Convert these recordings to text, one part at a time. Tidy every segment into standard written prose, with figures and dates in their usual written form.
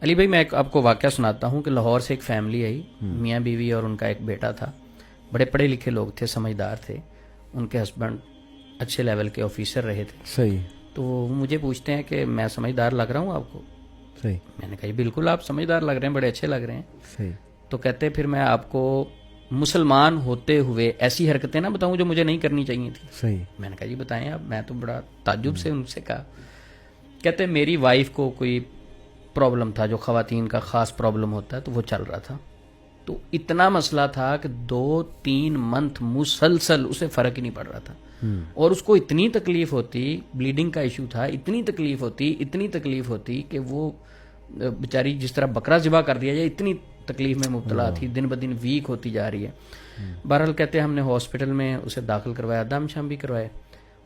علی بھائی میں آپ کو واقعہ سناتا ہوں کہ لاہور سے ایک فیملی آئی، میاں بیوی اور ان کا ایک بیٹا تھا، بڑے پڑھے لکھے لوگ تھے، سمجھدار تھے، ان کے ہسبینڈ اچھے لیول کے آفیسر رہے تھے. صحیح. تو وہ مجھے پوچھتے ہیں کہ میں سمجھدار لگ رہا ہوں آپ کو؟ صحیح. میں نے کہا جی بالکل آپ سمجھدار لگ رہے ہیں، بڑے اچھے لگ رہے ہیں. صحیح. تو کہتے پھر میں آپ کو مسلمان ہوتے ہوئے ایسی حرکتیں نہ بتاؤں جو مجھے نہیں کرنی چاہیے تھی. صحیح. میں نے کہا جی بتائیں آپ. میں تو بڑا تعجب سے ان سے کہا. کہتے میری وائف کو کوئی پرابلم تھا جو خواتین کا خاص پرابلم ہوتا ہے، تو وہ چل رہا تھا. تو اتنا مسئلہ تھا کہ 2-3 منتھ مسلسل اسے فرق ہی نہیں پڑ رہا تھا، اور اس کو اتنی تکلیف ہوتی، بلیڈنگ کا ایشو تھا، اتنی تکلیف ہوتی کہ وہ بیچاری جس طرح بکرا ذبح کر دیا جائے اتنی تکلیف میں مبتلا تھی، دن بدن ویک ہوتی جا رہی ہے. بہرحال کہتے ہم نے ہاسپٹل میں اسے داخل کروایا، دم شام بھی کروائے.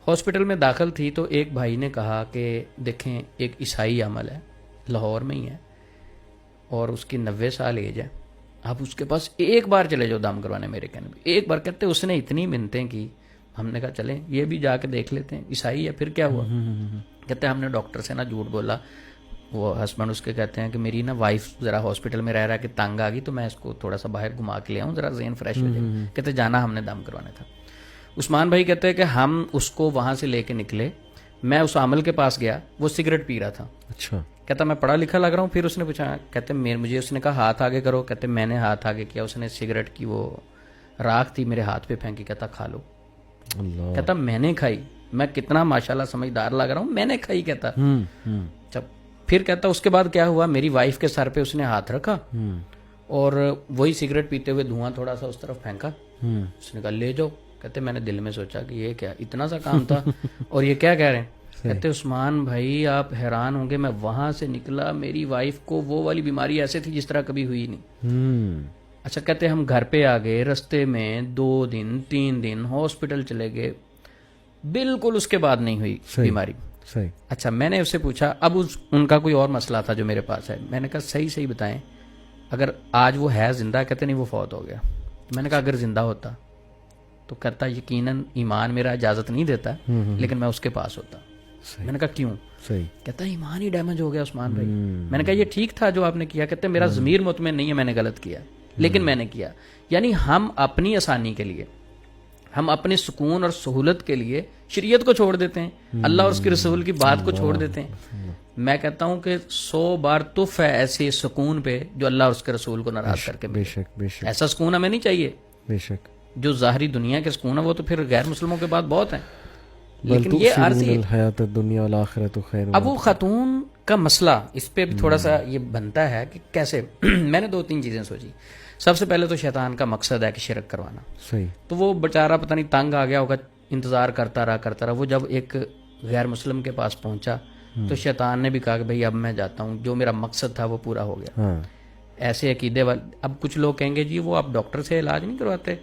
ہاسپٹل میں داخل تھی تو ایک بھائی نے کہا کہ دیکھیں ایک عیسائی عمل ہے، لاہور میں ہی ہے، اور اس کی 90 سال ایج ہے، آپ اس کے پاس ایک بار چلے جاؤ دم کروانے. میرے کہنے پہ ایک بار. کہتے اس نے اتنی منتیں کی، ہم نے کہا چلیں یہ بھی جا کے دیکھ لیتے ہیں، عیسائی ہے پھر کیا ہوا. کہتے ہم نے ڈاکٹر سے نا جھوٹ بولا. وہ ہسبینڈ اس کے کہتے ہیں کہ میری نا وائف ذرا ہاسپٹل میں رہ کہ تنگ آ گئی، تو میں اس کو تھوڑا سا باہر گھما کے لے آؤں، ذرا ذہن فریش ہو جائے. کہتے جانا ہم نے دم کروانا تھا. عثمان بھائی کہتے ہیں کہ ہم اس کو وہاں سے لے کے نکلے، میں اس عامل کے پاس گیا، وہ سگریٹ پی رہا تھا. اچھا. کہتا میں پڑھا لکھا لگ رہا ہوں. پھر اس نے پوچھا، کہتے مجھے اس نے کہا ہاتھ آگے کرو. کہتے میں نے ہاتھ آگے کیا، اس نے سگریٹ کی وہ راکھ تھی میرے ہاتھ پہ پھینکی. کہتا کھا لو. اللہ. کہتا میں نے کھائی، میں کتنا ماشاءاللہ سمجھدار لگ رہا ہوں، میں نے کھائی. کہتا پھر کہتا اس کے بعد کیا ہوا، میری وائف کے سر پہ اس نے ہاتھ رکھا اور وہی سگریٹ پیتے ہوئے دھواں تھوڑا سا اس طرف پھینکا. اس نے کہا لے جاؤ. کہتے میں نے دل میں سوچا کہ یہ کیا اتنا سا کام تھا اور یہ کیا کہہ رہے ہیں. کہتے عثمان بھائی آپ حیران ہوں گے، میں وہاں سے نکلا، میری وائف کو وہ والی بیماری ایسے تھی جس طرح کبھی ہوئی نہیں. اچھا کہتے ہم گھر پہ آ گئے، رستے میں 2 دن 3 دن ہاسپٹل چلے گئے، بالکل اس کے بعد نہیں ہوئی بیماری. صحیح. اچھا میں نے اس سے پوچھا، اب ان کا کوئی اور مسئلہ تھا جو میرے پاس ہے. میں نے کہا صحیح بتائیں اگر آج وہ ہے زندہ. کہتے نہیں وہ فوت ہو گیا. میں نے کہا اگر زندہ ہوتا تو کہتا یقیناً ایمان میرا اجازت نہیں دیتا لیکن میں اس کے پاس ہوتا. میں نے کہا کیوں؟ صحیح. کہتا ایمان ہی ڈیمیج ہو گیا عثمان بھائی. میں نے کہا یہ ٹھیک تھا جو آپ نے کیا. کہتے میرا ضمیر مطمئن نہیں ہے، میں نے غلط کیا لیکن میں نے کیا. یعنی ہم اپنی آسانی کے لیے، ہم اپنے سکون اور سہولت کے لیے شریعت کو چھوڑ دیتے ہیں، اللہ اور اس کے رسول کی بات کو چھوڑ دیتے ہیں. میں کہتا ہوں کہ 100 بار تف ہے ایسے سکون پہ جو اللہ اور اس کے رسول کو ناراض کر کے. بے شک بے شک. ایسا سکون ہمیں نہیں چاہیے. بے شک. جو ظاہری دنیا کے سکون ہے وہ تو پھر غیر مسلموں کے بعد بہت ہیں، لیکن یہ عارضی الحیات الدنیا والآخرۃ خیر. اب وہ خاتون کا مسئلہ اس پہ بھی تھوڑا سا یہ بنتا ہے کہ کیسے. میں نے 2-3 چیزیں سوچی. سب سے پہلے تو شیطان کا مقصد ہے کہ شرک کروانا. صحیح. تو وہ بیچارہ پتہ نہیں تنگ آ گیا ہوگا، انتظار کرتا رہا. وہ جب ایک غیر مسلم کے پاس پہنچا تو شیطان نے بھی کہا کہ بھئی اب میں جاتا ہوں، جو میرا مقصد تھا وہ پورا ہو گیا. ایسے عقیدے والے. اب کچھ لوگ کہیں گے جی وہ آپ ڈاکٹر سے علاج نہیں کرواتے،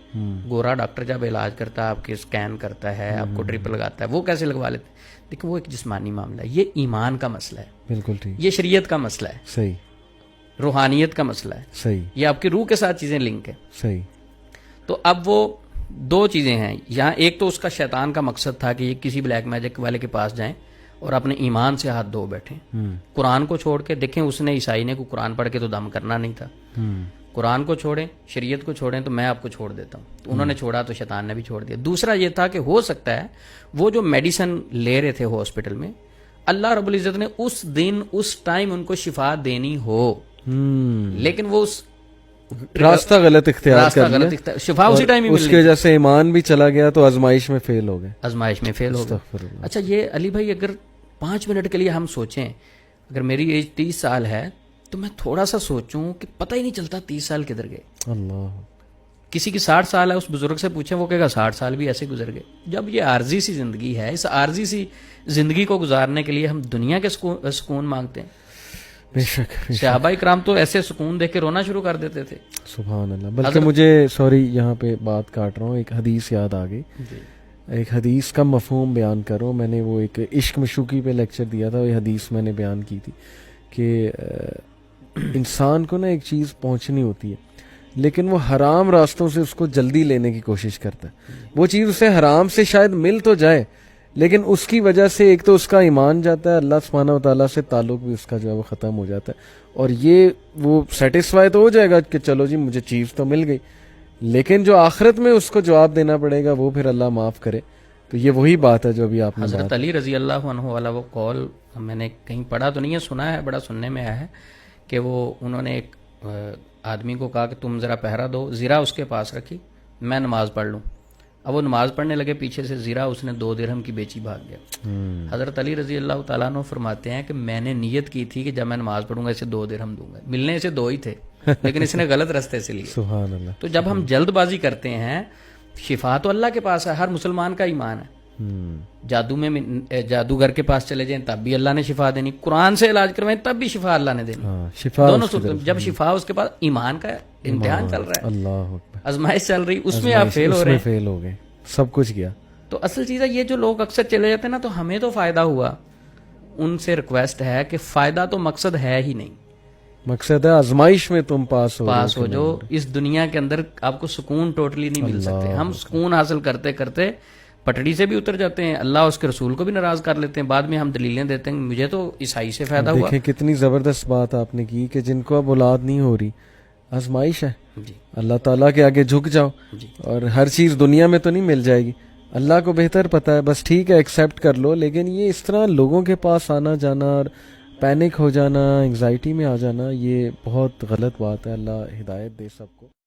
گورا ڈاکٹر جب علاج کرتا ہے آپ کے اسکین کرتا ہے، آپ کو ڈرپ لگاتا ہے، وہ کیسے لگوا لیتے. دیکھیں وہ ایک جسمانی معاملہ ہے، یہ ایمان کا مسئلہ ہے. بالکل ٹھیک. یہ شریعت کا مسئلہ ہے. صحیح. روحانیت کا مسئلہ ہے. صحیح. یہ آپ کی روح کے ساتھ چیزیں لنک ہے. صحیح. تو اب وہ 2 چیزیں ہیں یہاں. ایک تو اس کا شیطان کا مقصد تھا کہ یہ کسی بلیک میجک والے کے پاس جائیں اور اپنے ایمان سے ہاتھ دھو بیٹھیں. قرآن کو چھوڑ کے دیکھیں، اس نے عیسائی نے کو قرآن پڑھ کے تو دم کرنا نہیں تھا. قرآن کو چھوڑیں، شریعت کو چھوڑیں تو میں آپ کو چھوڑ دیتا ہوں. تو انہوں نے چھوڑا تو شیطان نے بھی چھوڑ دیا. دوسرا یہ تھا کہ ہو سکتا ہے وہ جو میڈیسن لے رہے تھے ہاسپٹل میں، اللہ رب العزت نے اس دن اس ٹائم ان کو شفا دینی ہو، لیکن وہ اس راستہ غلط اختیار کر لیا، شفا اسی ٹائم ہی اس کی وجہ سے ایمان بھی چلا گیا تو آزمائش میں فیل ہو گئے. آزمائش میں فیل ہو گئے. اچھا یہ علی بھائی اگر 5 منٹ کے لیے ہم سوچیں، اگر میری ایج 30 سال ہے تو میں تھوڑا سا سوچوں کہ پتہ ہی نہیں چلتا 30 سال کدھر گئے. اللہ. کسی کی 60 سال ہے، اس بزرگ سے پوچھیں وہ کہے گا 60 سال بھی ایسے گزر گئے. جب یہ عارضی سی زندگی ہے، اس عارضی سی زندگی کو گزارنے کے لیے ہم دنیا کے سکون مانگتے ہیں. بے شک. صحابہ کرام تو ایسے سکون دیکھ کے رونا شروع کر دیتے تھے. سبحان اللہ. بلکہ مجھے سوری یہاں پہ بات کاٹ رہا ہوں، ایک حدیث یاد آ گئی. ایک حدیث کا مفہوم بیان کرو. میں نے وہ ایک عشق مشوقی پہ لیکچر دیا تھا، یہ حدیث میں نے بیان کی تھی کہ انسان کو نا ایک چیز پہنچنی ہوتی ہے لیکن وہ حرام راستوں سے اس کو جلدی لینے کی کوشش کرتا ہے. وہ چیز اسے حرام سے شاید مل تو جائے لیکن اس کی وجہ سے ایک تو اس کا ایمان جاتا ہے, اللہ سبحانہ و تعالیٰ سے تعلق بھی اس کا جو ہے وہ ختم ہو جاتا ہے, اور یہ وہ سیٹسفائی تو ہو جائے گا کہ چلو جی مجھے چیز تو مل گئی, لیکن جو آخرت میں اس کو جواب دینا پڑے گا وہ پھر اللہ معاف کرے. تو یہ وہی بات ہے جو ابھی آپ نے حضرت علی رضی اللہ عنہ والا وہ قول میں نے کہیں پڑھا تو نہیں ہے, سنا ہے, بڑا سننے میں آیا ہے کہ وہ انہوں نے ایک آدمی کو کہا کہ تم ذرا پہرا دو, زیرہ اس کے پاس رکھی, میں نماز پڑھ لوں. اب وہ نماز پڑھنے لگے, پیچھے سے زیرہ اس نے 2 درہم کی بیچی بھاگ گیا. حضرت علی رضی اللہ تعالیٰ عنہ فرماتے ہیں کہ میں نے نیت کی تھی کہ جب میں نماز پڑھوں گا اسے 2 درہم دوں گا, ملنے اسے 2 ہی تھے لیکن اس نے غلط راستے سے لیے. سبحان اللہ. تو جب ہم جلد بازی کرتے ہیں, شفا تو اللہ کے پاس ہے, ہر مسلمان کا ایمان ہے. جادو میں جادوگر کے پاس چلے جائیں تب بھی اللہ نے شفا دینی, قرآن سے علاج کروائیں تب بھی شفا اللہ نے دینی. دونوں صورت, جب شفا اس کے پاس ایمان کا امتحان چل رہا ہے, اللہ اکبر, آزمائش چل رہی, اس میں آپ فیل ہو رہے ہیں, فیل ہو گئے, سب کچھ گیا. تو اصل چیز ہے یہ جو لوگ اکثر چلے جاتے ہیں نا, تو ہمیں تو فائدہ ہوا, ان سے ریکویسٹ ہے کہ فائدہ تو مقصد ہے ہی نہیں, مقصد ہے آزمائش میں تم پاس ہو جو اس دنیا کے اندر آپ کو سکون ٹوٹلی نہیں مل سکتے. ہم سکون حاصل کرتے کرتے پٹڑی سے بھی اتر جاتے ہیں, اللہ اس کے رسول کو بھی ناراض کر لیتے ہیں, بعد میں ہم دلیلیں دیتے ہیں مجھے تو عیسائی سے فائدہ ہوا. دیکھیں کتنی زبردست بات آپ نے کی کہ جن کو اب اولاد نہیں ہو رہی, آزمائش ہے, اللہ تعالیٰ کے آگے جھک جاؤ, اور ہر چیز دنیا میں تو نہیں مل جائے گی, اللہ کو بہتر پتہ ہے, بس ٹھیک ہے ایکسیپٹ کر لو. لیکن یہ اس طرح لوگوں کے پاس آنا جانا اور پینک ہو جانا, انگزائٹی میں آ جانا, یہ بہت غلط بات ہے. اللہ ہدایت دے سب کو.